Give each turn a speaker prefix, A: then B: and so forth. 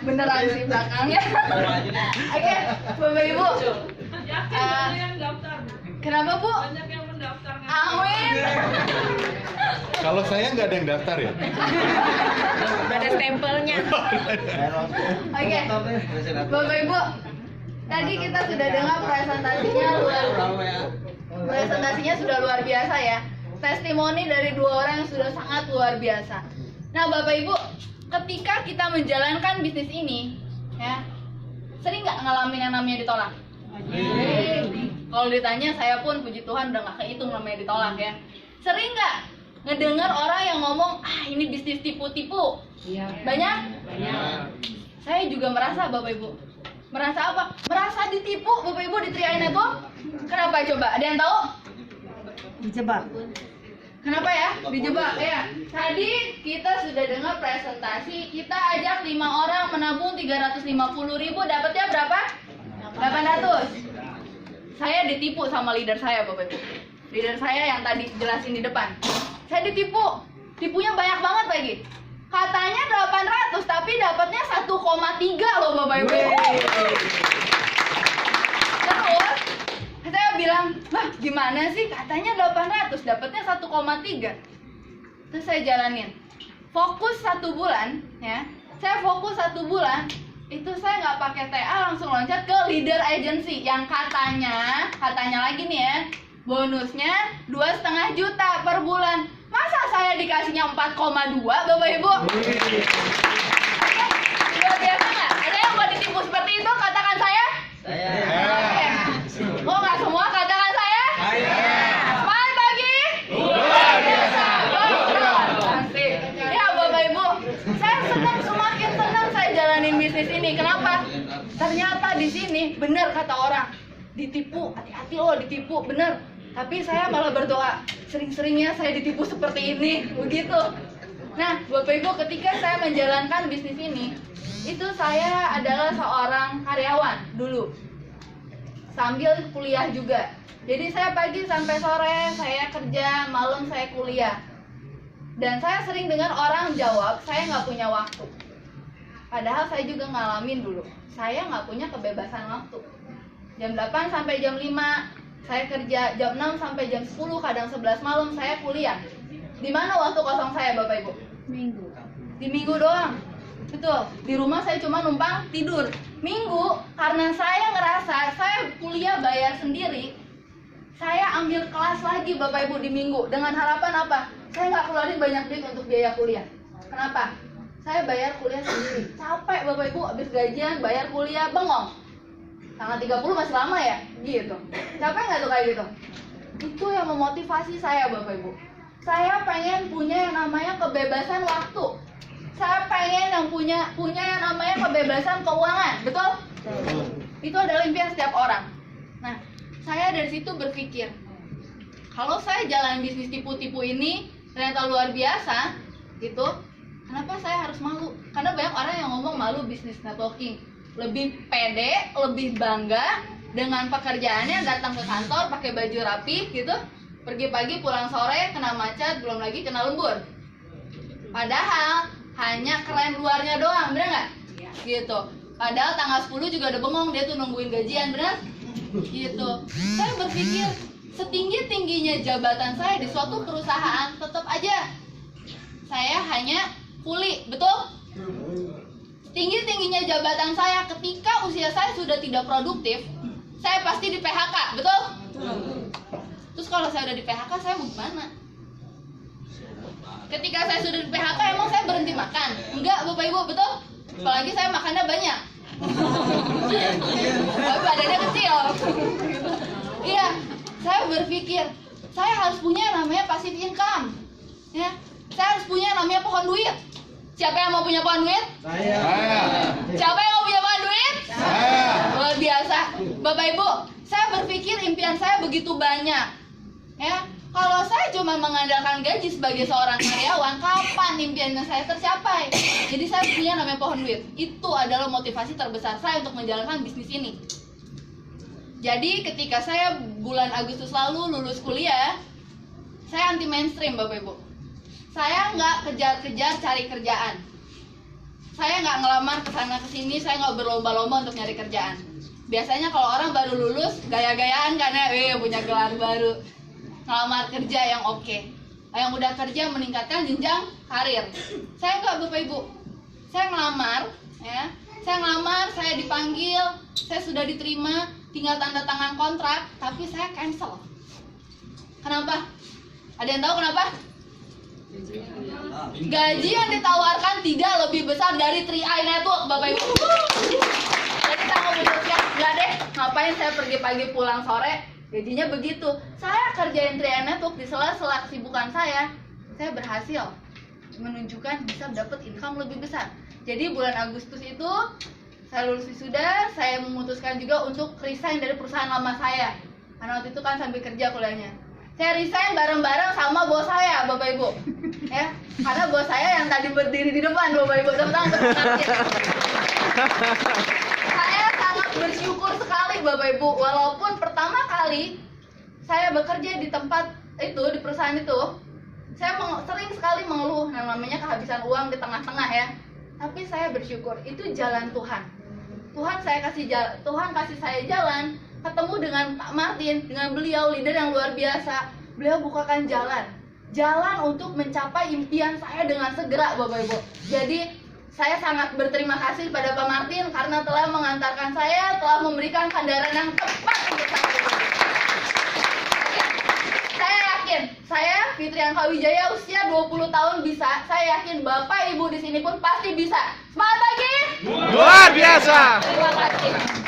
A: beneran sih belakangnya. Oke, Bapak Ibu. Kenapa Bu?
B: Banyak yang mendaftar.
A: Amin.
C: Kalau saya nggak ada yang daftar ya.
D: Ada stempelnya.
A: Oke, Bapak Ibu. Tadi kita sudah dengar presentasinya sudah luar biasa ya. Testimoni dari dua orang yang sudah sangat luar biasa. Nah, Bapak Ibu, ketika kita menjalankan bisnis ini, ya, sering nggak ngalamin yang namanya ditolak? Kalau ditanya, saya pun puji Tuhan udah nggak kehitung namanya ditolak ya. Sering nggak ngedengar orang yang ngomong, ini bisnis tipu-tipu?
D: Iya.
A: Banyak?
D: Banyak.
A: Saya juga merasa, Bapak Ibu. Merasa apa? Merasa ditipu, Bapak Ibu, di Tria Network. Kenapa coba? Ada yang tahu?
D: Dijebak.
A: Kenapa ya? Dijebak ya. Tadi kita sudah dengar presentasi, kita ajak 5 orang menabung 350.000, dapatnya berapa? 800. Saya ditipu sama leader saya, Bapak Ibu. Leader saya yang tadi jelasin di depan. Saya ditipu. Tipunya banyak banget lagi. Katanya 800, tapi dapatnya 1,3 loh, Bapak Ibu. Terus saya bilang, wah gimana sih, katanya 800, dapatnya 1,3. Terus saya jalanin. Fokus 1 bulan, ya. Saya fokus 1 bulan, itu saya nggak pakai TA, langsung loncat ke leader agency yang katanya lagi nih ya, bonusnya 2,5 juta per bulan. Masa saya dikasihnya 4,2, Bapak Ibu? Luar biasa nggak? Ada yang mau ditipu seperti itu? Katakan saya.
E: Saya.
A: Oke. Oh, nggak semua katakan saya? Semangat pagi.
C: Luar biasa.
A: Asik. Ya Bapak Ibu, saya senang, semakin senang saya jalanin bisnis ini. Kenapa? Ternyata di sini benar kata orang, ditipu, hati-hati loh ditipu, bener. Tapi saya malah berdoa, sering-seringnya saya ditipu seperti ini, begitu. Nah, Bapak Ibu, ketika saya menjalankan bisnis ini, itu saya adalah seorang karyawan dulu, sambil kuliah juga. Jadi saya pagi sampai sore saya kerja, malam saya kuliah. Dan saya sering dengar orang jawab, saya nggak punya waktu. Padahal saya juga ngalamin dulu, saya nggak punya kebebasan waktu. Jam 8 sampai jam 5 saya kerja, jam 6 sampai jam 10, kadang 11 malam saya kuliah. Di mana waktu kosong saya, Bapak Ibu?
D: Minggu.
A: Di minggu doang. Betul. Di rumah saya cuma numpang tidur. Minggu, karena saya ngerasa saya kuliah bayar sendiri, saya ambil kelas lagi, Bapak Ibu, di minggu. Dengan harapan apa? Saya nggak keluarin banyak duit untuk biaya kuliah. Kenapa? Saya bayar kuliah sendiri. Capek, Bapak Ibu, habis gajian bayar kuliah, bengong. Tanggal 30 masih lama ya? Gitu. Capek nggak tuh kayak gitu? Itu yang memotivasi saya, Bapak Ibu. Saya pengen punya yang namanya kebebasan waktu. Saya pengen yang punya yang namanya kebebasan keuangan, betul? Itu adalah impian setiap orang. Nah, saya dari situ berpikir, kalau saya jalan bisnis tipu-tipu ini ternyata luar biasa, gitu. Kenapa saya harus malu? Karena banyak orang yang ngomong malu bisnis networking. Lebih pede, lebih bangga dengan pekerjaannya, datang ke kantor pakai baju rapi gitu, pergi pagi pulang sore, kena macet, belum lagi kena lembur. Padahal hanya keren luarnya doang, bener nggak? Gitu. Padahal tanggal 10 juga udah bengong, dia tuh nungguin gajian, bener? Gitu. Saya berpikir, setinggi-tingginya jabatan saya di suatu perusahaan, tetap aja saya hanya kuli, betul? Tinggi-tingginya jabatan saya, ketika usia saya sudah tidak produktif, saya pasti di PHK, betul? Terus kalau saya udah di PHK, saya mau gimana? Ketika saya sudah di PHK, emang saya berhenti makan? Enggak, Bapak Ibu, betul? Apalagi saya makannya banyak. Badannya kecil. Iya, saya berpikir, saya harus punya yang namanya passive income. Ya, saya harus punya yang namanya pohon duit. Siapa yang mau punya pohon duit?
C: Saya.
A: Siapa yang mau punya pohon duit?
C: Saya.
A: Luar biasa. Bapak Ibu, saya berpikir impian saya begitu banyak. Ya, kalau saya cuma mengandalkan gaji sebagai seorang karyawan, kapan impiannya saya tercapai? Jadi saya punya namanya pohon duit. Itu adalah motivasi terbesar saya untuk menjalankan bisnis ini. Jadi ketika saya bulan Agustus lalu lulus kuliah, saya anti mainstream, Bapak Ibu. Saya nggak kejar-kejar cari kerjaan. saya nggak ngelamar kesana kesini, saya nggak berlomba-lomba untuk nyari kerjaan. Biasanya kalau orang baru lulus gaya-gayaan kan ya, punya gelar baru, ngelamar kerja yang oke. Yang udah kerja meningkatkan jenjang karir. Saya nggak, Bapak Ibu. Saya ngelamar, ya. Saya ngelamar, saya dipanggil, saya sudah diterima, tinggal tanda tangan kontrak, tapi saya cancel. Kenapa? Ada yang tahu kenapa? Gaji yang ditawarkan tidak lebih besar dari 3i Network, Bapak Ibu. Jadi saya memutuskan, enggak deh, ngapain saya pergi pagi pulang sore, gajinya begitu. Saya kerjain 3i Network di sela-sela kesibukan saya berhasil menunjukkan bisa dapat income lebih besar. Jadi bulan Agustus itu saya lulus wisuda, saya memutuskan juga untuk resign dari perusahaan lama saya. Karena waktu itu kan sambil kerja kuliahnya. Saya resign bareng-bareng sama bos saya, Bapak Ibu. Ya, karena bos saya yang tadi berdiri di depan, Bapak Ibu. Tentang saya sangat bersyukur sekali, Bapak Ibu. Walaupun pertama kali saya bekerja di tempat itu, di perusahaan itu, saya sering sekali mengeluh, namanya kehabisan uang di tengah-tengah ya. Tapi saya bersyukur, itu jalan Tuhan. Tuhan kasih saya jalan, ketemu dengan Pak Martin, dengan beliau leader yang luar biasa. Beliau bukakan jalan untuk mencapai impian saya dengan segera, Bapak Ibu. Jadi saya sangat berterima kasih pada Pak Martin karena telah mengantarkan saya, telah memberikan sandaran yang tepat untuk saya. Saya yakin, saya Fitri Angka Wijaya usia 20 tahun bisa. Saya yakin Bapak Ibu di sini pun pasti bisa. Semangat lagi!
B: Luar biasa.
A: Terima kasih.